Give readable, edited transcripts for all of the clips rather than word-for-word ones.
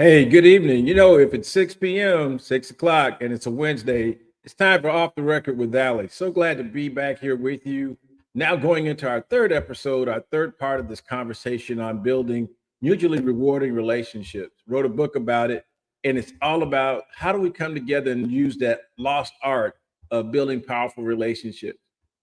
Hey, good evening. If it's 6 p.m., 6 o'clock, and it's a Wednesday, it's time for Off the Record with Allie. So glad to be back here with you. Now, going into our third episode, our third part of this conversation on building mutually rewarding relationships. Wrote a book about it, and it's all about how do we come together and use that lost art of building powerful relationships.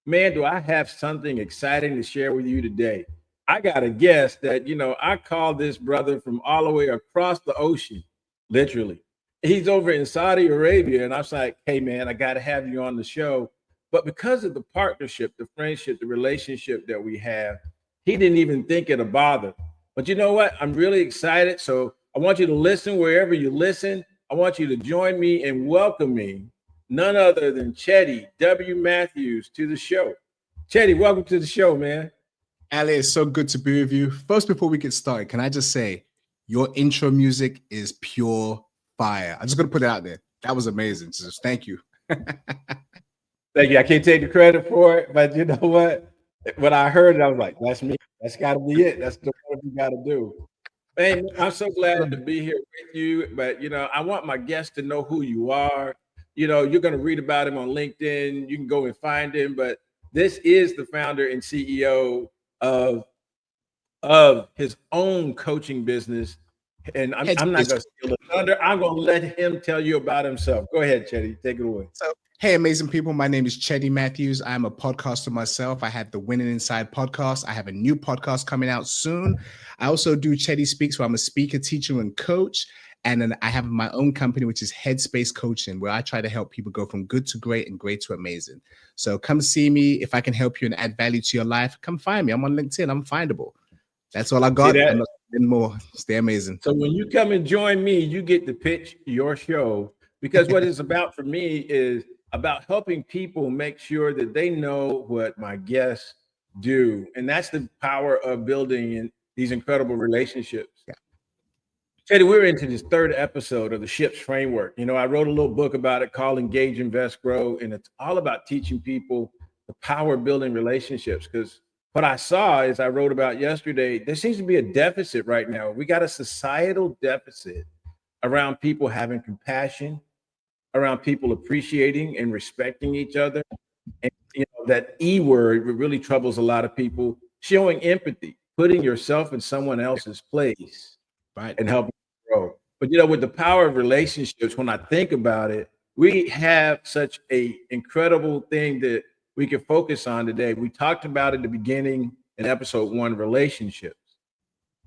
Man, do I have something exciting to share with you today. I got a guest that, I called this brother from all the way across the ocean, literally. He's over in Saudi Arabia. And I was like, hey, man, I got to have you on the show. But because of the partnership, the friendship, the relationship that we have, he didn't even think it a bother. But you know what? I'm really excited. So I want you to listen wherever you listen. I want you to join me in welcoming none other than Cheddy W. Matthews to the show. Cheddy, welcome to the show, man. Allie, it's so good to be with you. First, before we get started, can I just say your intro music is pure fire. I'm just going to put it out there. That was amazing. So thank you. Thank you. I can't take the credit for it, but you know what? When I heard it, I was like, that's me. That's got to be it. That's the one we got to do. Man, I'm so glad to be here with you. But, I want my guests to know who you are. You're going to read about him on LinkedIn. You can go and find him. But this is the founder and CEO of his own coaching business. And I'm not going to steal the thunder. I'm going to let him tell you about himself. Go ahead, Cheddy. Take it away. So, hey, amazing people. My name is Cheddy Matthews. I'm a podcaster myself. I have the Winning Inside podcast. I have a new podcast coming out soon. I also do Cheddy Speaks, where I'm a speaker, teacher, and coach. And then I have my own company, which is Headspace Coaching, where I try to help people go from good to great and great to amazing. So come see me. If I can help you and add value to your life, come find me. I'm on LinkedIn. I'm findable. That's all I got. I'm not doing more. Stay amazing. So when you come and join me, you get to pitch your show, because what it's about for me is about helping people make sure that they know what my guests do. And that's the power of building these incredible relationships. Yeah. Cheddy, we're into this third episode of the SHIPS framework. I wrote a little book about it called Engage, Invest, Grow. And it's all about teaching people the power of building relationships, because what I saw, as I wrote about yesterday, there seems to be a deficit right now. We got a societal deficit around people having compassion, around people appreciating and respecting each other. And that E word really troubles a lot of people, showing empathy, putting yourself in someone else's place, right, and helping grow. But with the power of relationships, when I think about it, we have such a incredible thing that we can focus on today. We talked about at the beginning in episode 1, relationships,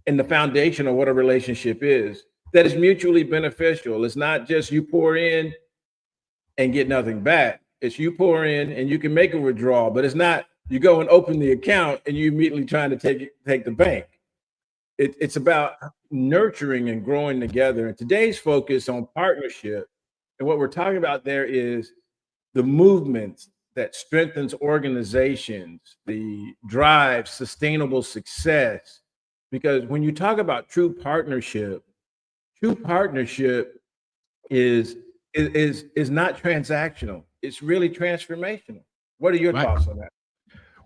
and the foundation of what a relationship is, that is mutually beneficial. It's not just you pour in and get nothing back. It's you pour in and you can make a withdrawal, but it's not you go and open the account and you immediately trying to take the bank. It's about nurturing and growing together. And today's focus on partnership, and what we're talking about there is the movements that strengthens organizations, the drive sustainable success. Because when you talk about true partnership is not transactional. It's really transformational. What are your thoughts on that?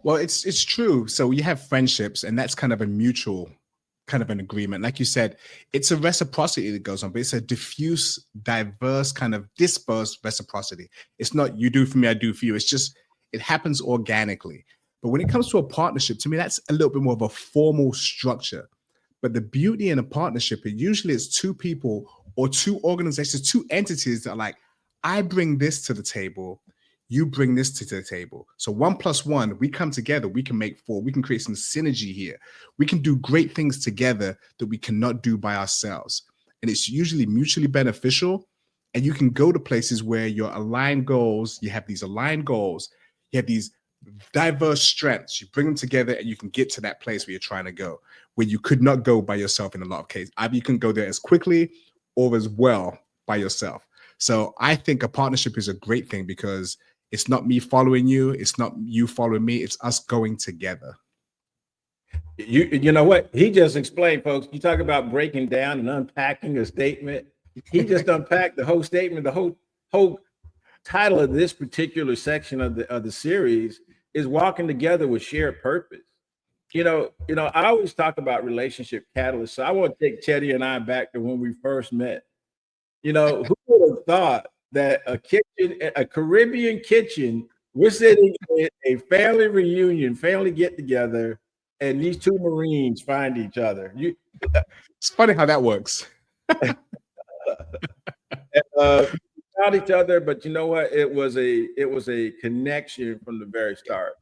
Well, it's true. So you have friendships, and that's kind of a mutual kind of an agreement. Like you said, it's a reciprocity that goes on, but it's a diffuse, diverse, kind of dispersed reciprocity. It's not you do for me, I do for you. It's just, it happens organically. But when it comes to a partnership, to me, that's a little bit more of a formal structure. But the beauty in a partnership, it usually is two people or two organizations, two entities that are like, I bring this to the table, you bring this to the table. So 1 + 1, we come together, we can make 4. We can create some synergy here. We can do great things together that we cannot do by ourselves. And it's usually mutually beneficial. And you can go to places where your aligned goals, you have these aligned goals, you have these diverse strengths, you bring them together and you can get to that place where you're trying to go, where you could not go by yourself in a lot of cases. Either you can go there as quickly or as well by yourself. So I think a partnership is a great thing because it's not me following you. It's not you following me. It's us going together. You know what? He just explained, folks. You talk about breaking down and unpacking a statement. He just unpacked the whole statement. The whole title of this particular section of the series is walking together with shared purpose. I always talk about relationship catalysts. So I want to take Cheddy and I back to when we first met. Who would have thought that a Caribbean kitchen, we're sitting at a family reunion, family get together, and these two Marines find each other. It's funny how that works. We found each other, but you know what? It was a connection from the very start.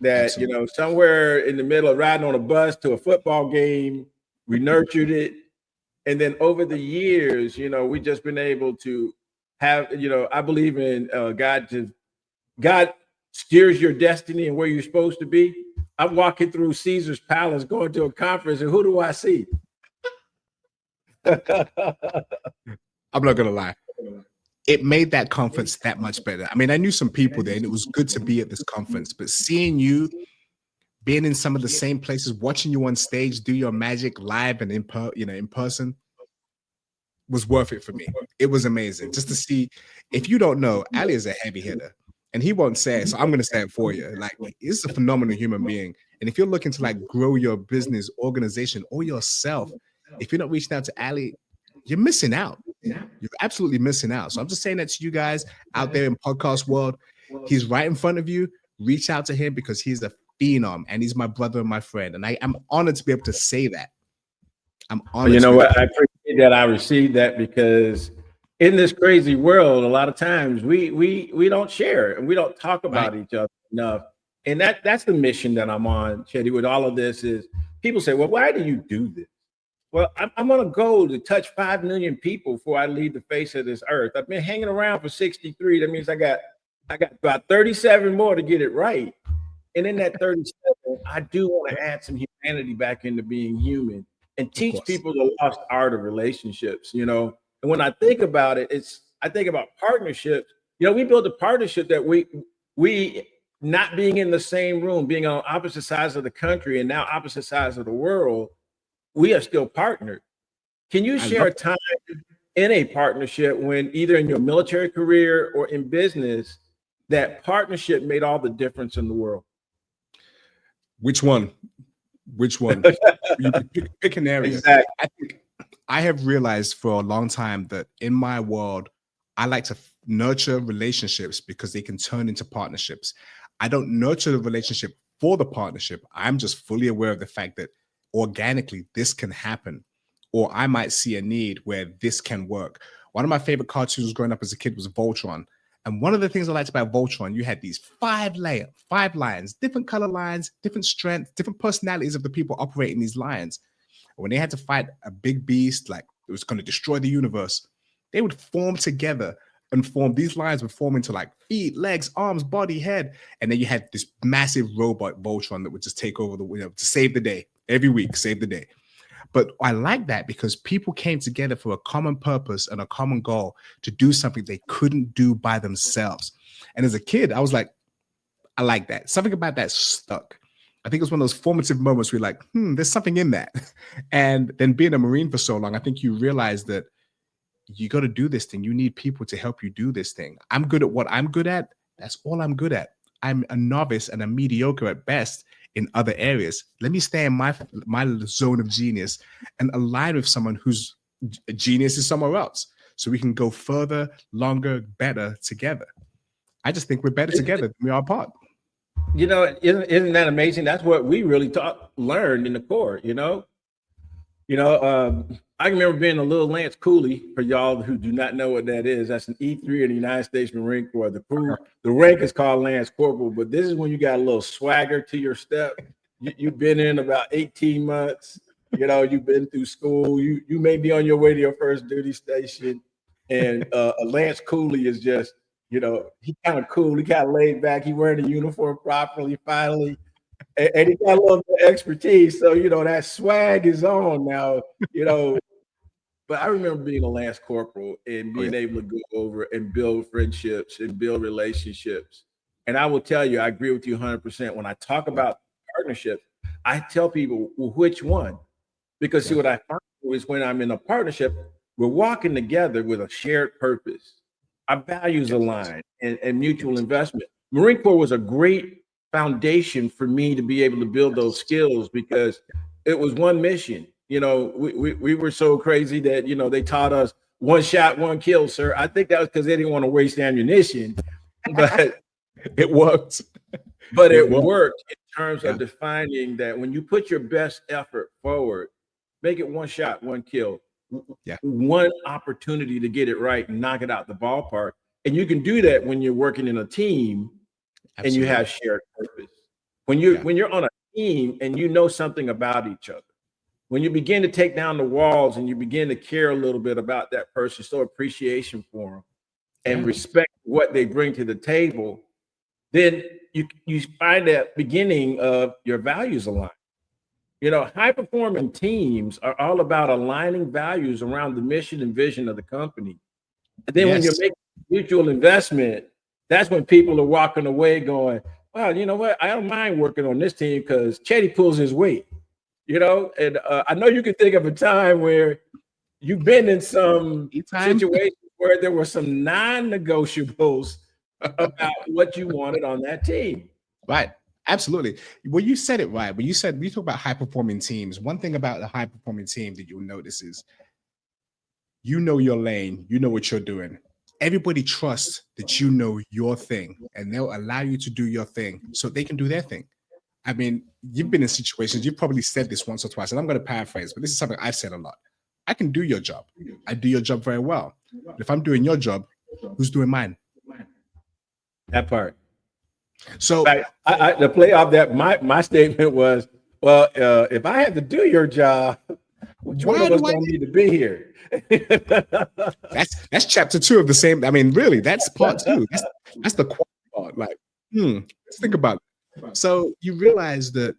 That Absolutely. somewhere in the middle of riding on a bus to a football game, we nurtured it, and then over the years, we just been able to have. I believe in God steers your destiny and where you're supposed to be. I'm walking through Caesar's Palace, going to a conference, and who do I see? I'm not gonna lie. It made that conference that much better. I mean, I knew some people there, and it was good to be at this conference. But seeing you, being in some of the same places, watching you on stage do your magic live and in person, was worth it for me. It was amazing just to see. If you don't know, Ali is a heavy hitter, and he won't say it, so I'm going to say it for you. Like, he's a phenomenal human being, and if you're looking to like grow your business, organization, or yourself, if you're not reaching out to Ali, you're missing out. You're absolutely missing out. So I'm just saying that to you guys out there in podcast world. He's right in front of you. Reach out to him because he's a phenom, and he's my brother and my friend, and I'm honored to be able to say that. I'm honored. You know what? I appreciate that. I received that because in this crazy world, a lot of times we don't share and we don't talk about each other enough. And that's the mission that I'm on, Cheddy, with all of this is people say, well, why do you do this? Well, I'm on a goal to touch 5 million people before I leave the face of this earth. I've been hanging around for 63. That means I got about 37 more to get it right. And in that 37, I do want to add some humanity back into being human and teach people the lost art of relationships, And when I think about it, I think about partnerships. We built a partnership that we not being in the same room, being on opposite sides of the country and now opposite sides of the world, we are still partnered. Can you share a time in a partnership when either in your military career or in business that partnership made all the difference in the world? Which one? You pick an area. Exactly. I think I have realized for a long time that in my world, I like to nurture relationships because they can turn into partnerships. I don't nurture the relationship for the partnership. I'm just fully aware of the fact that organically this can happen, or I might see a need where this can work. One of my favorite cartoons growing up as a kid was Voltron. And one of the things I liked about Voltron, you had these 5 lines, different color lines, different strength, different personalities of the people operating these lines. And when they had to fight a big beast, like it was going to destroy the universe, they would form together and these lines would form into like feet, legs, arms, body, head. And then you had this massive robot Voltron that would just take over to save the day every week, save the day. But I like that because people came together for a common purpose and a common goal to do something they couldn't do by themselves. And as a kid, I was like, I like that. Something about that stuck. I think it was one of those formative moments where you're like, there's something in that. And then being a Marine for so long, I think you realize that you got to do this thing. You need people to help you do this thing. I'm good at what I'm good at. That's all I'm good at. I'm a novice and a mediocre at best in other areas. Let me stay in my zone of genius and align with someone whose genius is somewhere else, so we can go further, longer, better together. I just think we're better together than we are apart. Isn't that amazing? That's what we really learned in the Corps. I can remember being a little Lance Cooley. For y'all who do not know what that is, that's an E3 in the United States Marine Corps. The rank is called Lance Corporal, but this is when you got a little swagger to your step. You've been in about 18 months. You've been through school. You may be on your way to your first duty station, and a Lance Cooley is just, he kind of cool. He kind of laid back. He wearing the uniform properly, finally. And he got a little bit of expertise. So, that swag is on now, But I remember being a Lance Corporal and being able to go over and build friendships and build relationships. And I will tell you, I agree with you 100%. When I talk about partnership, I tell people, well, which one? Because see, what I find is when I'm in a partnership, we're walking together with a shared purpose. Our values align and mutual investment. Marine Corps was a great foundation for me to be able to build those skills because it was one mission. We were so crazy that, they taught us one shot, one kill, sir. I think that was because they didn't want to waste ammunition, but It worked. it worked in terms Yeah. of defining that when you put your best effort forward, make it one shot, one kill, Yeah. one opportunity to get it right and knock it out the ballpark. And you can do that when you're working in a team and you Absolutely. have shared purpose. When you're on a team and you know something about each other, when you begin to take down the walls and you begin to care a little bit about that person, show appreciation for them and Yeah. respect what they bring to the table, then you find that beginning of your values align. High performing teams are all about aligning values around the mission and vision of the company. And then when you're Yes. making mutual investment, that's when people are walking away going, wow, you know what? I don't mind working on this team because Cheddy pulls his weight, And I know you can think of a time where you've been in some Time. situation where there were some non-negotiables about what you wanted on that team. Right. Absolutely. Well, you said it right. When you talk about high performing teams, one thing about a high performing team that you'll notice is you know your lane, you know what you're doing. Everybody trusts that you know your thing and they'll allow you to do your thing so they can do their thing. I mean, you've been in situations, you've probably said this once or twice, and I'm going to paraphrase, but this is something I've said a lot. I can do your job. I do your job very well. But if I'm doing your job, who's doing mine? That part. So to play off that, my statement was, well, if I had to do your job, which one of us don't need to be here? That's chapter 2 of the same. I mean, really, that's part 2. That's the part. Like, let's think about it. So you realize that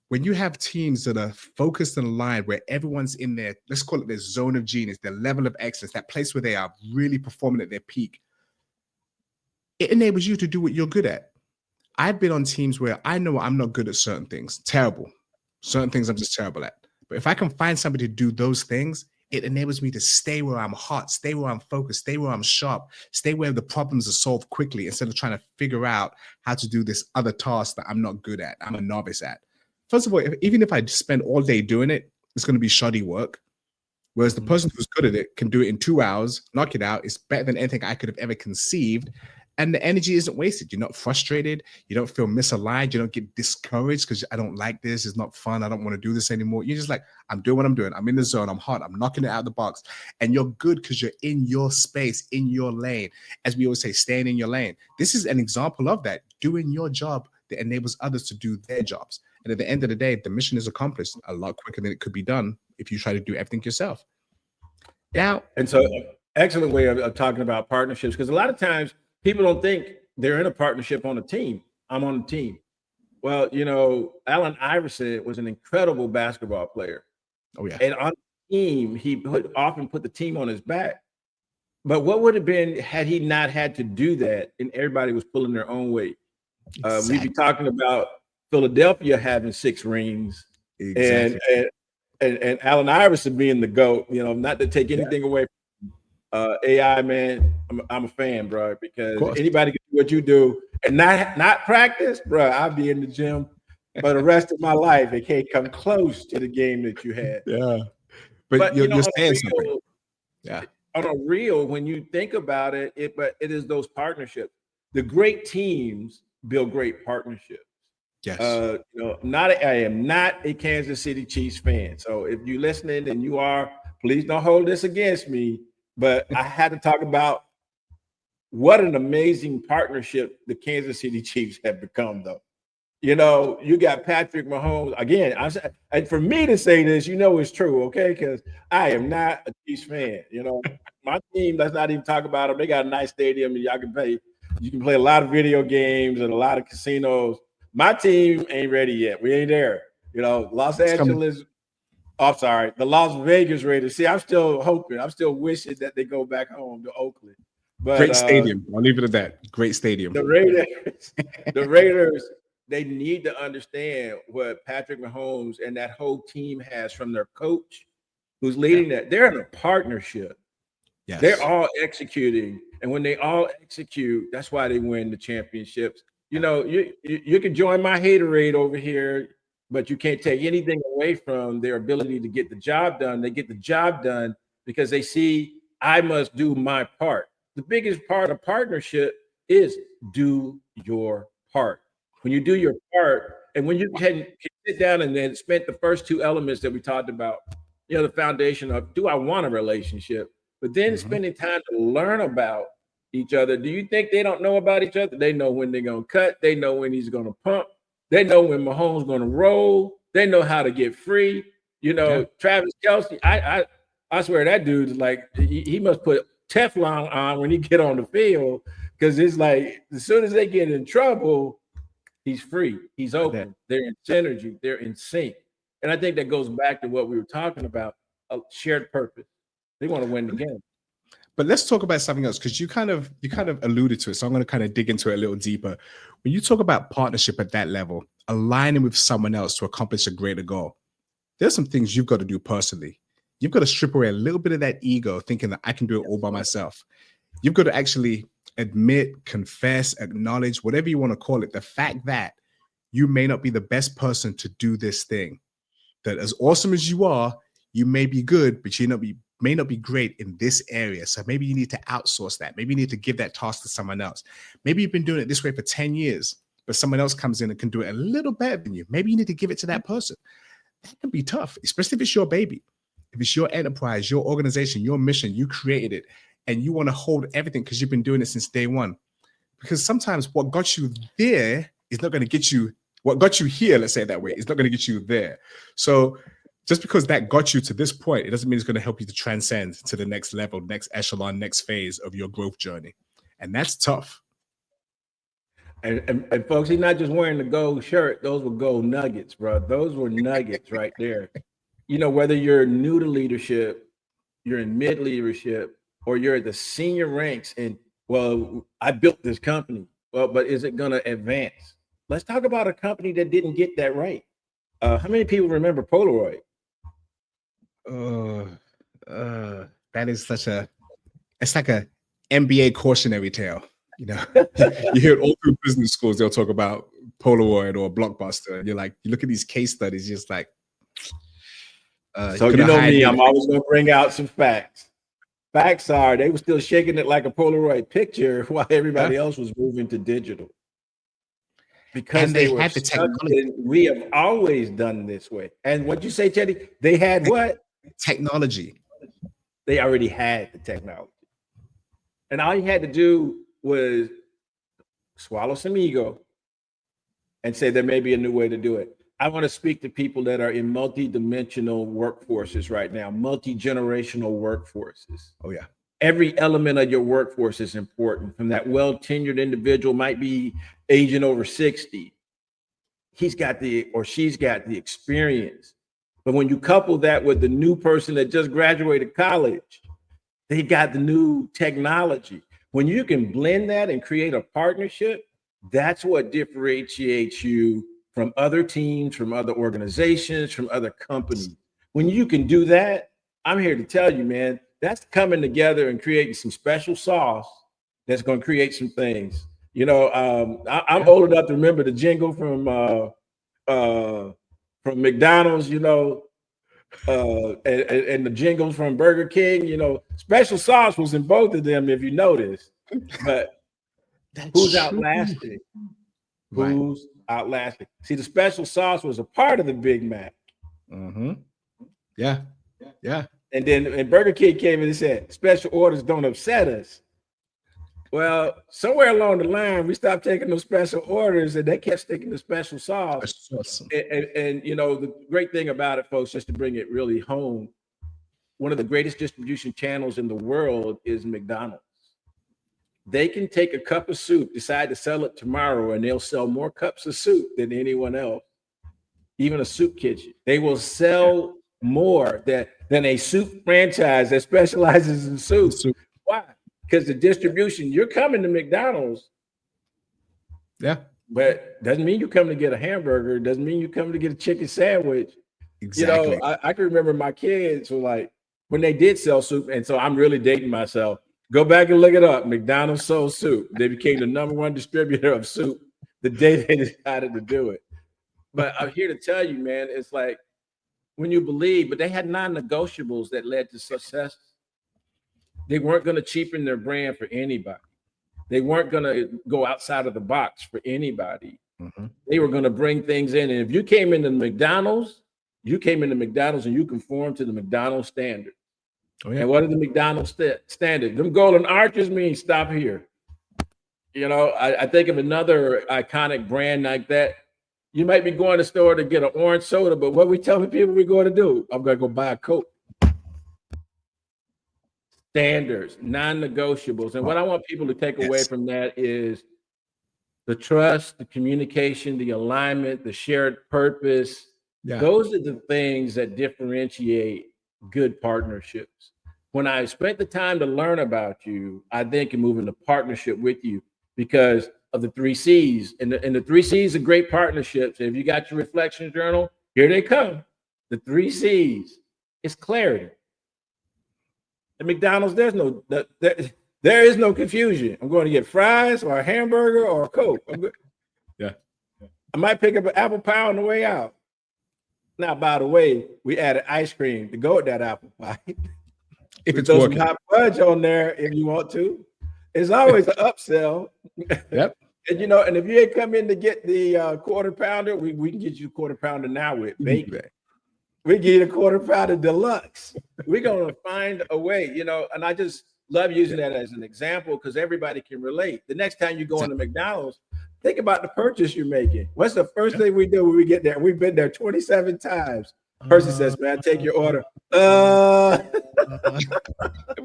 when you have teams that are focused and aligned, where everyone's in their, let's call it their zone of genius, their level of excellence, that place where they are really performing at their peak, it enables you to do what you're good at. I've been on teams where I know I'm not good at certain things, terrible. Certain things I'm just terrible at. But if I can find somebody to do those things, it enables me to stay where I'm hot, stay where I'm focused, stay where I'm sharp, stay where the problems are solved quickly instead of trying to figure out how to do this other task that I'm not good at, I'm a novice at. First of all, even if I spend all day doing it, it's going to be shoddy work. Whereas the person who's good at it can do it in 2 hours, knock it out. It's better than anything I could have ever conceived. And the energy isn't wasted. You're not frustrated. You don't feel misaligned. You don't get discouraged because I don't like this. It's not fun. I don't want to do this anymore. You're just like, I'm doing what I'm doing. I'm in the zone. I'm hot. I'm knocking it out of the box. And you're good because you're in your space, in your lane. As we always say, staying in your lane. This is an example of that. Doing your job that enables others to do their jobs. And at the end of the day, the mission is accomplished a lot quicker than it could be done if you try to do everything yourself. Now, and so excellent way of talking about partnerships, because a lot of times people don't think they're in a partnership on a team. I'm on a team. Well, Allen Iverson was an incredible basketball player. oh yeah, And on the team, he often put the team on his back. But what would have been had he not had to do that and everybody was pulling their own weight? exactly. We'd be talking about Philadelphia having 6 rings Exactly. and Allen Iverson being the GOAT, not to take anything away from AI, man. I'm a fan, bro, because anybody can do what you do and not practice, bro. I'll be in the gym for the rest of my life. It can't come close to the game that you had. Yeah. But you're saying something. Yeah. On a real, when you think about it, but it is those partnerships. The great teams build great partnerships. Yes. I am not a Kansas City Chiefs fan. So if you're listening and you are, please don't hold this against me. But I had to talk about what an amazing partnership the Kansas City Chiefs have become, though. You got Patrick Mahomes. Again, and for me to say this, it's true, okay? Because I am not a Chiefs fan. My team, let's not even talk about them. They got a nice stadium and y'all can play. You can play a lot of video games and a lot of casinos. My team ain't ready yet. We ain't there. Los Angeles. Oh, sorry, the Las Vegas Raiders. See, I'm still hoping. I'm still wishing that they go back home to Oakland. But great stadium. I'll leave it at that. Great stadium. The Raiders, they need to understand what Patrick Mahomes and that whole team has from their coach who's leading that. They're in a partnership. Yes. They're all executing. And when they all execute, that's why they win the championships. You know, you can join my haterade over here, but you can't take anything away from their ability to get the job done. They get the job done because they see I must do my part. The biggest part of partnership is do your part. When you do your part, and when you can sit down and then spend the first two elements that we talked about, you know, the foundation of do I want a relationship, but then spending time to learn about each other. Do you think they don't know about each other? They know when they're gonna cut. They know when he's gonna pump. They know when Mahomes gonna roll. They know how to get free. You know, Yeah. Travis Kelce. I swear that dude is like he must put Teflon on when he get on the field because it's like as soon as they get in trouble, he's free. He's open. They're in synergy. They're in sync. And I think that goes back to what we were talking about: a shared purpose. They want to win the game. But let's talk about something else because you kind of alluded to it. So I'm going to kind of dig into it a little deeper. When you talk about partnership at that level, aligning with someone else to accomplish a greater goal, there's some things you've got to do personally. You've got to strip away a little bit of that ego, thinking that I can do it all by myself. You've got to actually admit, confess, acknowledge, whatever you want to call it, the fact that you may not be the best person to do this thing. That as awesome as you are, you may be good, but you may not be great in this area. So maybe you need to outsource that. Maybe you need to give that task to someone else. Maybe you've been doing it this way for 10 years, but someone else comes in and can do it a little better than you. Maybe you need to give it to that person. That can be tough, especially if it's your baby. If it's your enterprise, your organization, your mission, you created it, and you want to hold everything because you've been doing it since day one. Because sometimes what got you there is not going to get you, what got you here, let's say it that way, is not going to get you there. So just because that got you to this point, it doesn't mean it's going to help you to transcend to the next level, next echelon, next phase of your growth journey. And that's tough. And folks, he's not just wearing the gold shirt. Those were gold nuggets, bro. Those were nuggets right there. You know, whether you're new to leadership, you're in mid leadership, or you're at the senior ranks and, well, I built this company. Well, but is it going to advance? Let's talk about a company that didn't get that right. How many people remember Polaroid? That is it's like a MBA cautionary tale. You know, you hear it all through business schools. They'll talk about Polaroid or Blockbuster. And you're like, you look at these case studies, just like, so you know me, I'm always going to bring out some facts. Facts are they were still shaking it like a Polaroid picture while everybody else was moving to digital. Because they had the technology. We have always done this way. And what you say, Cheddy? They had what? Technology. They already had the technology. And all you had to do was swallow some ego and say there may be a new way to do it. I want to speak to people that are in multi-dimensional workforces right now, multi-generational workforces. Oh, yeah. Every element of your workforce is important. From that well-tenured individual, might be aging over 60. He's got or she's got the experience. But when you couple that with the new person that just graduated college, they got the new technology. When you can blend that and create a partnership, that's what differentiates you from other teams, from other organizations, from other companies. When you can do that, I'm here to tell you, man, that's coming together and creating some special sauce that's going to create some things. You know, I'm old enough to remember the jingle from McDonald's, you know, and the jingles from Burger King. You know, special sauce was in both of them, if you notice. But who's outlasting? Right. Who's outlasting? See, the special sauce was a part of the Big Mac. Mm-hmm. Yeah. And then Burger King came in and said, special orders don't upset us. Well, somewhere along the line, we stopped taking those special orders and they kept sticking to special sauce. And you know, the great thing about it, folks, just to bring it really home, one of the greatest distribution channels in the world is McDonald's. They can take a cup of soup, decide to sell it tomorrow, and they'll sell more cups of soup than anyone else, even a soup kitchen. They will sell more than a soup franchise that specializes in soup. Why? Because the distribution, you're coming to McDonald's. Yeah. But doesn't mean you come to get a hamburger. Doesn't mean you come to get a chicken sandwich. Exactly. You know, I can remember my kids were like, when they did sell soup, and so I'm really dating myself. Go back and look it up. McDonald's sold soup. They became the #1 distributor of soup the day they decided to do it. But I'm here to tell you, man, it's like when you believe, but they had non-negotiables that led to success. They weren't going to cheapen their brand for anybody. They weren't going to go outside of the box for anybody. Mhm. They were going to bring things in. And if you came into McDonald's, you came into McDonald's and you conformed to the McDonald's standard. Oh, yeah. And what are the McDonald's standard? Them golden arches mean stop here. You know, I think of another iconic brand like that. You might be going to the store to get an orange soda, but what we telling people we're going to do? I'm going to go buy a Coke. Standards, non-negotiables. And what I want people to take away from that is the trust, the communication, the alignment, the shared purpose. Yeah. Those are the things that differentiate good partnerships. When I spent the time to learn about you, I then can move into partnership with you because of the 3 C's. And the 3 C's are great partnerships. If you got your reflection journal, here they come. The 3 C's. It's clarity. At McDonald's, there is no confusion. I'm going to get fries or a hamburger or a Coke. Yeah. I might pick up an apple pie on the way out. Now, by the way, we added ice cream to go with that apple pie. If it's throw working. some hot fudge on there if you want to. It's always an upsell. Yep. And you know, and if you ain't come in to get the quarter pounder, we can get you a quarter pounder now with bacon. We give you a quarter pounder deluxe. We're gonna find a way, you know, and I just love using that as an example because everybody can relate. The next time you go into McDonald's, think about the purchase you're making. What's the first thing we do when we get there? We've been there 27 times. Person says, man, take your order. We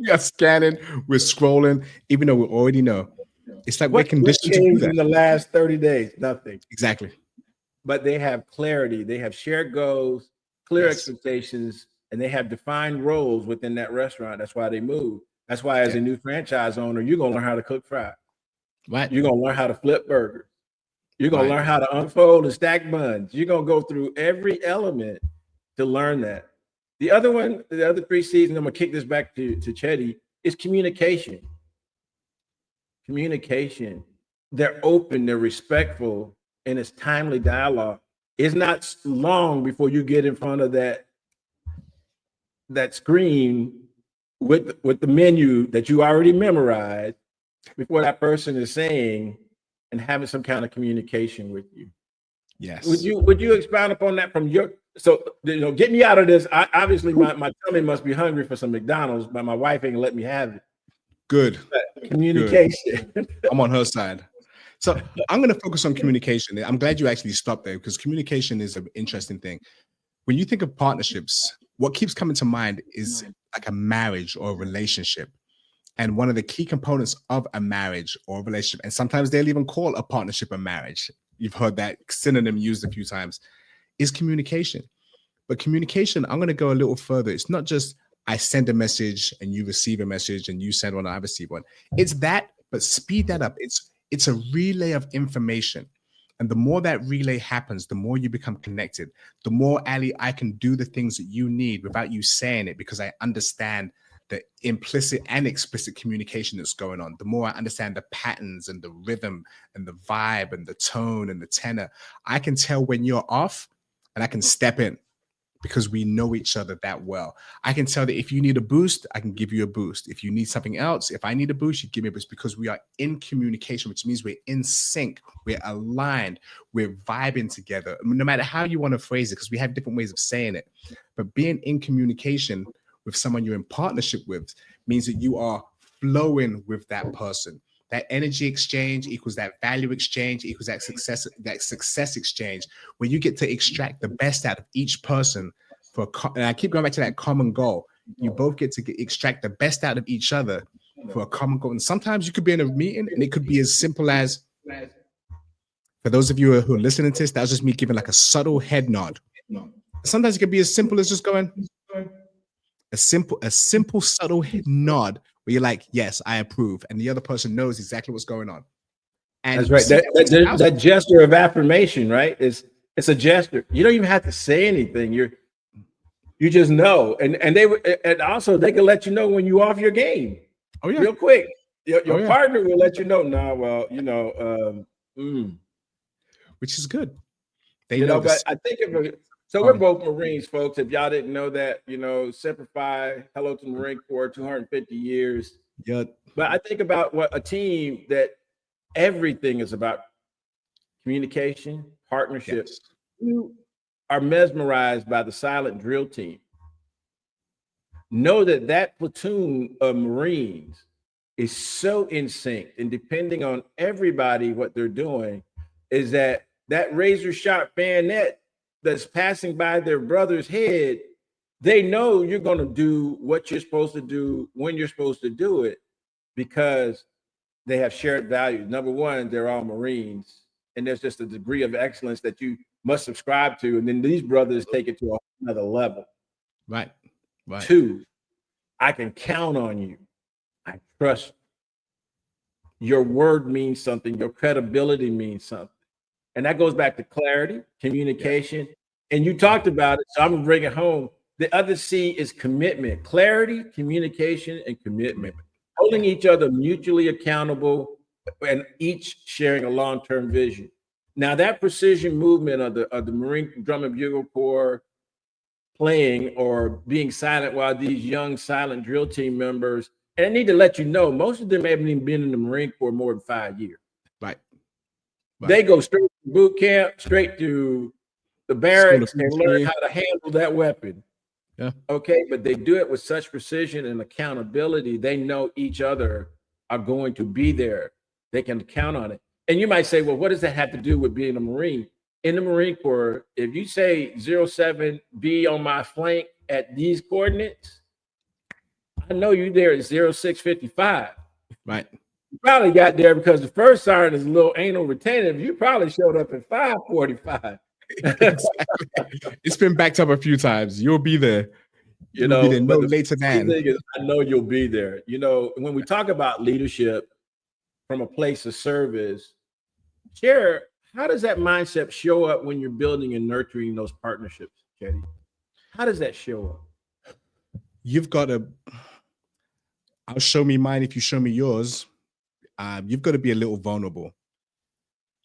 are scanning, we're scrolling, even though we already know. It's like we're conditioned to do that. In the last 30 days, nothing. Exactly. But they have clarity. They have shared goals, clear expectations, and they have defined roles within that restaurant. That's why they move. That's why as a new franchise owner, you're going to learn how to cook fries. Right. You're going to learn how to flip burgers. You're going to learn how to unfold and stack buns. You're going to go through every element to learn that. The other one, the other 3 C's, and I'm going to kick this back to Cheddy, is communication. Communication. They're open, they're respectful, and it's timely dialogue. It's not long before you get in front of that screen with the menu that you already memorized before that person is saying and having some kind of communication with you. Yes. Would you expound upon that from your, so, you know, get me out of this. Obviously my tummy must be hungry for some McDonald's, but my wife ain't gonna let me have it. Good. Communication. Good. I'm on her side. So I'm going to focus on communication. I'm glad you actually stopped there because communication is an interesting thing. When you think of partnerships, what keeps coming to mind is like a marriage or a relationship. And one of the key components of a marriage or a relationship, and sometimes they'll even call a partnership a marriage. You've heard that synonym used a few times, is communication. But communication, I'm going to go a little further. It's not just I send a message and you receive a message and you send one and I receive one. It's that, but speed that up. It's a relay of information. And the more that relay happens, the more you become connected. The more, Allie, I can do the things that you need without you saying it because I understand the implicit and explicit communication that's going on. The more I understand the patterns and the rhythm and the vibe and the tone and the tenor, I can tell when you're off and I can step in because we know each other that well. I can tell that if you need a boost, I can give you a boost. If you need something else, if I need a boost, you give me a boost because we are in communication, which means we're in sync, we're aligned, we're vibing together, no matter how you want to phrase it, because we have different ways of saying it. But being in communication with someone you're in partnership with means that you are flowing with that person. That energy exchange equals that value exchange equals that success exchange, where you get to extract the best out of each person and I keep going back to that common goal. You both get to extract the best out of each other for a common goal. And sometimes you could be in a meeting and it could be as simple as, for those of you who are listening to this, that was just me giving like a subtle head nod. Sometimes it could be as simple as just going, a simple subtle nod where you're like, yes, I approve. And the other person knows exactly what's going on. And that's right. That gesture of affirmation, right? It's a gesture. You don't even have to say anything. You just know. And also they can let you know when you off your game. Oh, yeah. Real quick. Your partner will let you know, nah, well, you know, which is good. They You know know, but this. I think of it. So we're both Marines, folks. If y'all didn't know that, Simplify, hello to the Marine Corps, 250 years. Yeah. But I think about what a team that everything is about communication, partnership. Yes. You are mesmerized by the silent drill team. Know that that platoon of Marines is so in sync, and depending on everybody, what they're doing is that razor sharp bayonet that's passing by their brother's head, they know you're going to do what you're supposed to do when you're supposed to do it because they have shared values. Number one, they're all Marines, and there's just a degree of excellence that you must subscribe to. And then these brothers take it to another level. Right. Right. Two, I can count on you. I trust you. Your word means something. Your credibility means something. And that goes back to clarity, communication. And you talked about it, so I'm going to bring it home. The other C is commitment, clarity, communication, and commitment. Holding each other mutually accountable and each sharing a long-term vision. Now, that precision movement of the Marine Drum and Bugle Corps playing or being silent while these young silent drill team members, and I need to let you know, most of them haven't even been in the Marine Corps more than 5 years. Right. They go straight to boot camp, straight to the barracks, and learn how to handle that weapon. Yeah. Okay, but they do it with such precision and accountability. They know each other are going to be there. They can count on it. And you might say, well, what does that have to do with being a Marine? In the Marine Corps, if you say 07, be on my flank at these coordinates, I know you there at 0655. Right. You probably got there because the first sergeant is a little anal retentive. You probably showed up at 545. Exactly. It's been backed up a few times. You'll be there. You'll be there no later than. I know you'll be there. When we talk about leadership from a place of service, share, how does that mindset show up when you're building and nurturing those partnerships, Cheddy? How does that show up? You've got to, I'll show me mine if you show me yours. You've got to be a little vulnerable.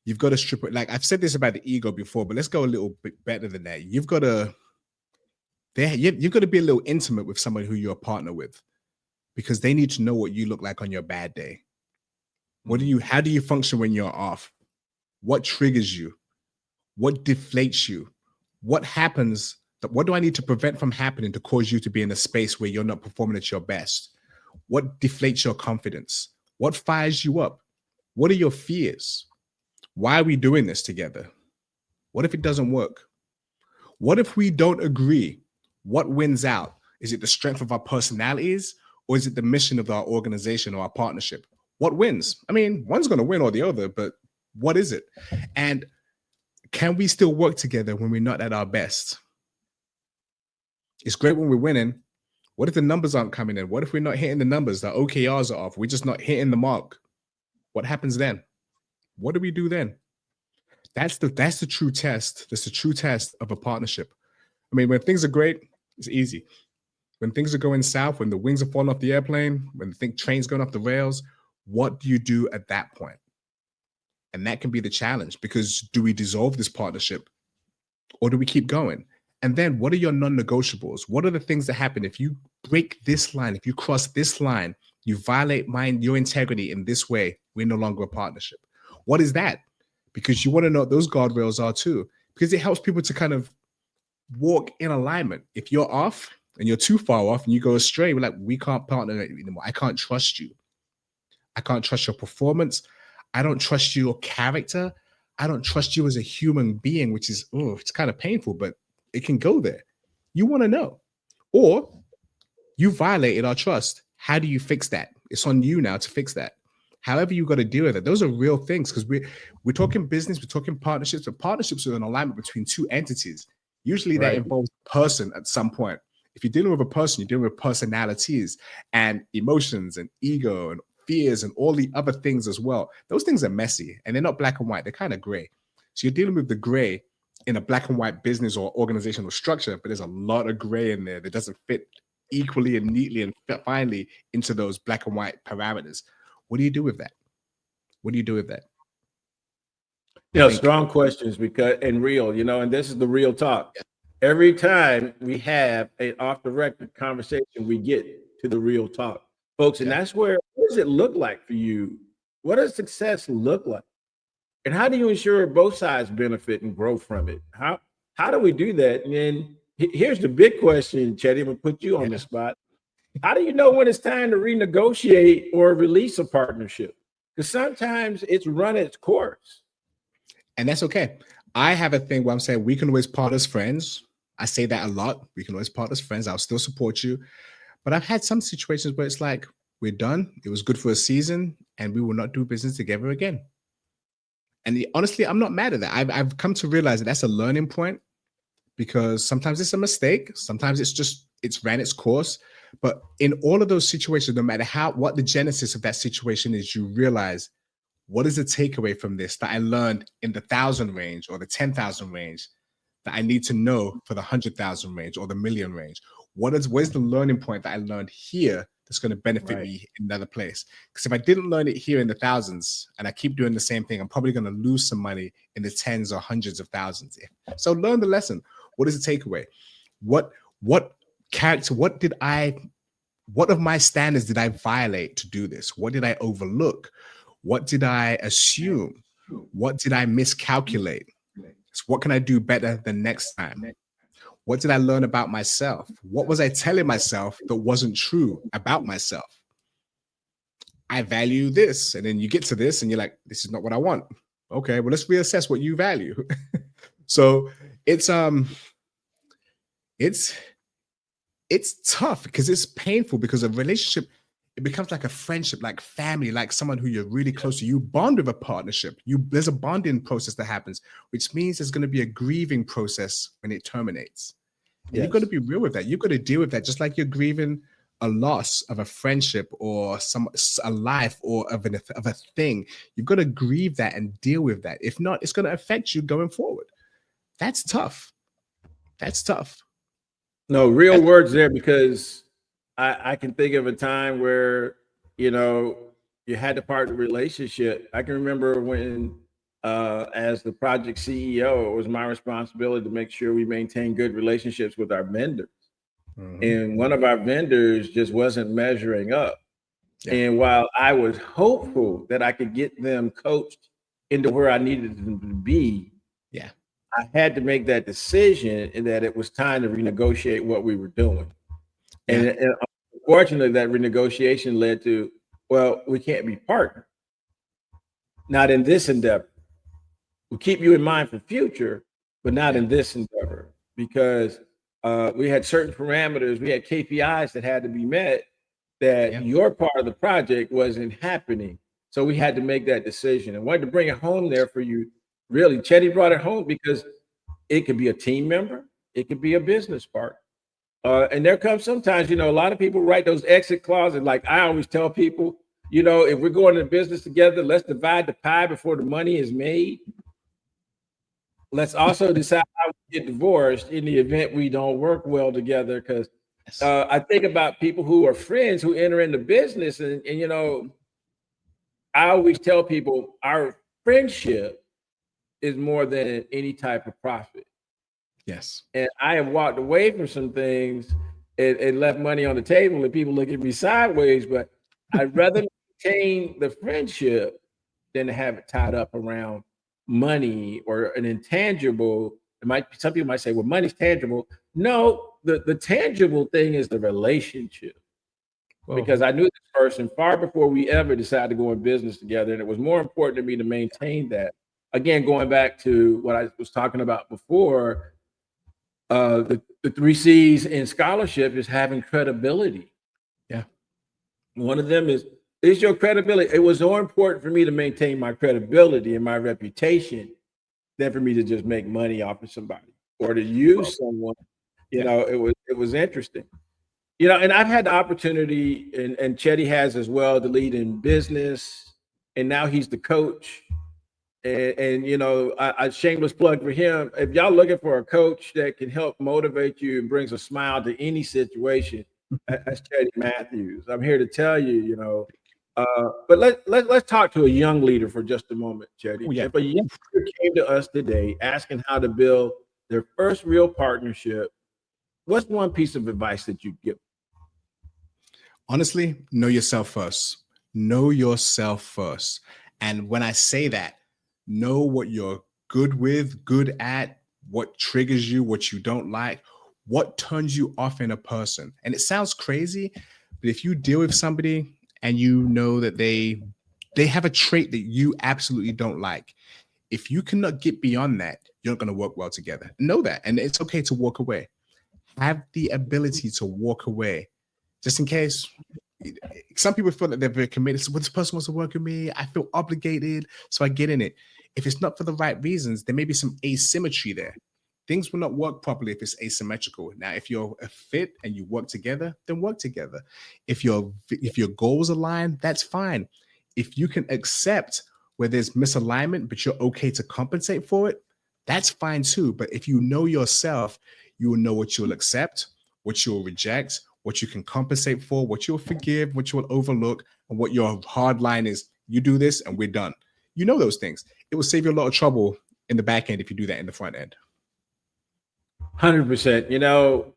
You've got to strip it. Like I've said this about the ego before, but let's go a little bit better than that. You've got to be a little intimate with somebody who you're a partner with, because they need to know what you look like on your bad day. How do you function when you're off? What triggers you? What deflates you? What happens? What do I need to prevent from happening to cause you to be in a space where you're not performing at your best? What deflates your confidence? What fires you up? What are your fears? Why are we doing this together? What if it doesn't work? What if we don't agree? What wins out? Is it the strength of our personalities, or is it the mission of our organization or our partnership? What wins? I mean, one's going to win or the other, but what is it? And can we still work together when we're not at our best? It's great when we're winning. What if the numbers aren't coming in? What if we're not hitting the numbers? The OKRs are off. We're just not hitting the mark. What happens then? What do we do then? That's the true test. That's the true test of a partnership. I mean, when things are great, it's easy. When things are going south, when the wings are falling off the airplane, when the train's going off the rails, what do you do at that point? And that can be the challenge, because do we dissolve this partnership or do we keep going? And then what are your non-negotiables? What are the things that happen if you break this line, if you cross this line, you violate your integrity in this way, we're no longer a partnership? What is that? Because you want to know what those guardrails are too, because it helps people to kind of walk in alignment. If you're off and you're too far off and you go astray, we're like, we can't partner anymore. I can't trust you. I can't trust your performance. I don't trust your character. I don't trust you as a human being, which is, it's kind of painful, but it can go there. You want to know. Or you violated our trust. How do you fix that? It's on you now to fix that. However you got to deal with it. Those are real things, because we're talking business, we're talking partnerships, but partnerships are an alignment between two entities. Usually that involves a person at some point. If you're dealing with a person, you're dealing with personalities and emotions and ego and fears and all the other things as well. Those things are messy and they're not black and white. They're kind of gray. So you're dealing with the gray in a black and white business or organizational structure, but there's a lot of gray in there that doesn't fit equally and neatly and finely into those black and white parameters. What do you do with that? What do you do with that? You know, strong questions because and real, you know, and this is the real talk. Every time we have an off the record conversation, we get to the real talk, folks. And Yeah. that's where, what does it look like for you? What does success look like? And how do you ensure both sides benefit and grow from it? How do we do that? And then here's the big question, Cheddy. I'm gonna put you on the Yeah. spot. How do you know when it's time to renegotiate or release a partnership? Because sometimes it's run its course. And that's okay. I have a thing where I'm saying we can always part as friends. I say that a lot. We can always part as friends. I'll still support you. But I've had some situations where it's like, we're done. It was good for a season and we will not do business together again. And honestly, I'm not mad at that. I've come to realize that that's a learning point because sometimes it's a mistake. Sometimes it's ran its course. But in all of those situations, no matter what the genesis of that situation is, you realize what is the takeaway from this that I learned in the 1,000 range or the 10,000 range that I need to know for the 100,000 range or the million range? Where's the learning point that I learned here that's going to benefit me in another place? Because if I didn't learn it here in the thousands and I keep doing the same thing, I'm probably going to lose some money in the tens or hundreds of thousands. So learn the lesson. What is the takeaway? What character, what of my standards did I violate to do this? What did I overlook? What did I assume? What did I miscalculate? So what can I do better the next time? What did I learn about myself? What was I telling myself that wasn't true about myself? I value this. And then you get to this and you're like, this is not what I want. Okay, well, let's reassess what you value. So it's tough because it's painful because a relationship, it becomes like a friendship, like family, like someone who you're really close to. You bond with a partnership. There's a bonding process that happens, which means there's going to be a grieving process when it terminates. And you've got to be real with that. You've got to deal with that, just like you're grieving a loss of a friendship or a life or of a thing. You've got to grieve that and deal with that. If not, it's going to affect you going forward. That's tough. That's tough. No, real words there because I can think of a time where, you know, you had to part the relationship. I can remember when, as the project CEO, it was my responsibility to make sure we maintain good relationships with our vendors. And one of our vendors just wasn't measuring up. Yeah. And while I was hopeful that I could get them coached into where I needed them to be, Yeah. I had to make that decision and that it was time to renegotiate what we were doing. And unfortunately, that renegotiation led to, well, we can't be partners. Not in this endeavor. We'll keep you in mind for future, but not in this endeavor because we had certain parameters, we had KPIs that had to be met that your part of the project wasn't happening. So we had to make that decision and wanted to bring it home there for you. Really, Cheddy brought it home because it could be a team member, it could be a business partner. And there comes sometimes, you know, a lot of people write those exit clauses. Like I always tell people, you know, if we're going into business together, let's divide the pie before the money is made. Let's also decide how we get divorced in the event we don't work well together. Because I think about people who are friends who enter into business, and you know, I always tell people our friendship is more than any type of profit. Yes. And I have walked away from some things and left money on the table, and people look at me sideways. But I'd rather maintain the friendship than to have it tied up around money or an intangible. Some people might say, well, money's tangible. No, the tangible thing is the relationship. Because I knew this person far before we ever decided to go in business together. And it was more important to me to maintain that. Again, going back to what I was talking about before, the 3 C's in scholarship is having credibility. Yeah. One of them is your credibility. It was so important for me to maintain my credibility and my reputation than for me to just make money off of somebody or to use someone. You know, it was interesting. You know, and I've had the opportunity, and Cheddy has as well, to lead in business, and now he's the coach. And you know, I shameless plug for him. If y'all looking for a coach that can help motivate you and brings a smile to any situation, that's Cheddy Matthews. I'm here to tell you, you know, But let's talk to a young leader for just a moment, Cheddy. Oh yeah. If a young leader came to us today asking how to build their first real partnership, what's one piece of advice that you'd give? Honestly, know yourself first. Know yourself first. And when I say that, know what you're good with, good at, what triggers you, what you don't like, what turns you off in a person. And it sounds crazy, but if you deal with somebody and you know that they have a trait that you absolutely don't like, if you cannot get beyond that, you're not going to work well together. Know that. And it's okay to walk away. Have the ability to walk away just in case. Some people feel that they're very committed. So, well, this person wants to work with me. I feel obligated, so I get in it. If it's not for the right reasons, there may be some asymmetry there. Things will not work properly if it's asymmetrical. Now, if you're a fit and you work together, then work together. If your goals align, that's fine. If you can accept where there's misalignment, but you're okay to compensate for it, that's fine too. But if you know yourself, you will know what you'll accept, what you'll reject, what you can compensate for, what you'll forgive, what you'll overlook, and what your hard line is. You do this and we're done. You know those things. It will save you a lot of trouble in the back end if you do that in the front end. 100%.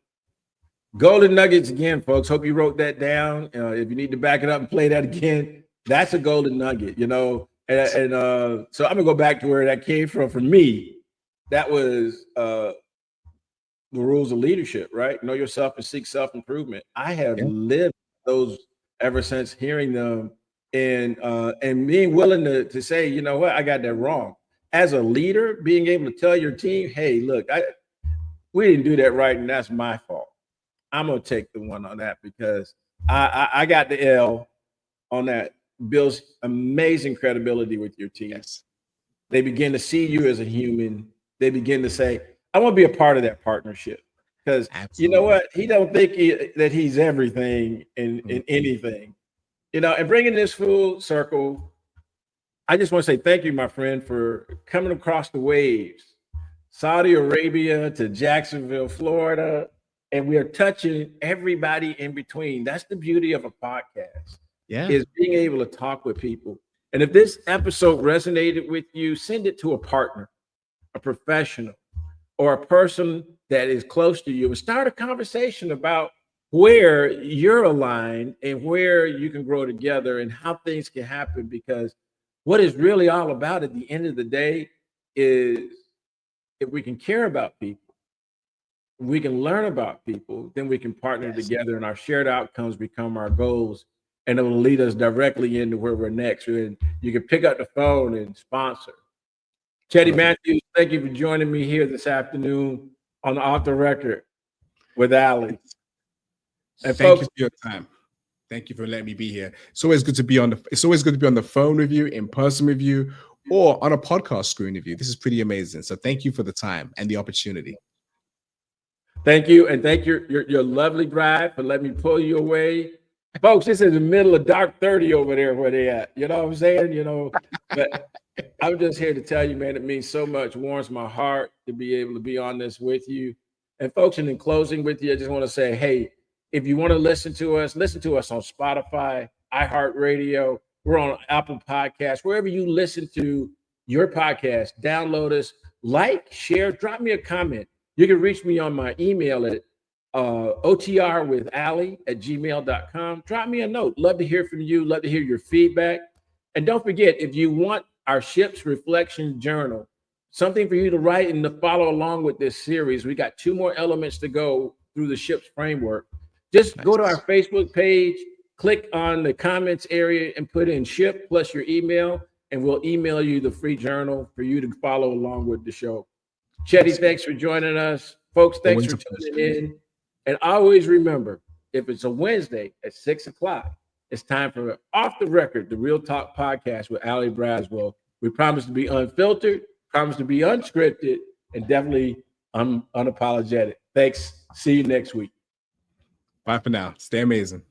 Golden nuggets again, folks. Hope you wrote that down. If you need to back it up and play that again, that's a golden nugget, so I'm gonna go back to where that came from. For me, that was the rules of leadership, right? Know yourself and seek self-improvement. I have lived those ever since hearing them, and being willing to say, you know what, I got that wrong. As a leader, being able to tell your team, hey, look, we didn't do that right, and that's my fault. I'm gonna take the one on that because I got the L on that. Builds amazing credibility with your team. Yes. They begin to see you as a human. They begin to say, I want to be a part of that partnership. Because you know what? He don't think that he's everything in anything. And bringing this full circle, I just want to say thank you, my friend, for coming across the waves, Saudi Arabia to Jacksonville, Florida, and we are touching everybody in between. That's the beauty of a podcast, is being able to talk with people. And if this episode resonated with you, send it to a partner, a professional, or a person that is close to you, and start a conversation about where you're aligned and where you can grow together and how things can happen. Because what it's really all about at the end of the day is, if we can care about people, we can learn about people, then we can partner together, and our shared outcomes become our goals, and it will lead us directly into where we're next. And you can pick up the phone and sponsor. Cheddy Matthews, thank you for joining me here this afternoon on the Off the Record with Allie. And thank you for your time. Thank you for letting me be here. It's always good to be on the phone with you, in person with you, or on a podcast screen with you. This is pretty amazing. So thank you for the time and the opportunity. Thank you, and thank your lovely drive for letting me pull you away. Folks, this is the middle of dark 30 over there where they at. You know what I'm saying? But I'm just here to tell you, man, it means so much, warms my heart to be able to be on this with you. And folks, and in closing with you, I just want to say, hey, if you want to listen to us on Spotify, iHeartRadio. We're on Apple Podcasts, wherever you listen to your podcast. Download us, like, share, drop me a comment. You can reach me on my email at otrwithallie@gmail.com. Drop me a note. Love to hear from you. Love to hear your feedback. And don't forget, if you want our Ship's Reflection Journal, something for you to write and to follow along with this series, we got 2 more elements to go through the Ship's framework. Just go to our Facebook page, click on the comments area, and put in Ship plus your email, and we'll email you the free journal for you to follow along with the show. Cheddy, thanks for joining us. Folks, thanks for tuning in. And always remember, if it's a Wednesday at 6 o'clock, it's time for Off the Record, the Real Talk podcast with Allie Braswell. We promise to be unfiltered, promise to be unscripted, and definitely unapologetic. Thanks. See you next week. Bye for now. Stay amazing.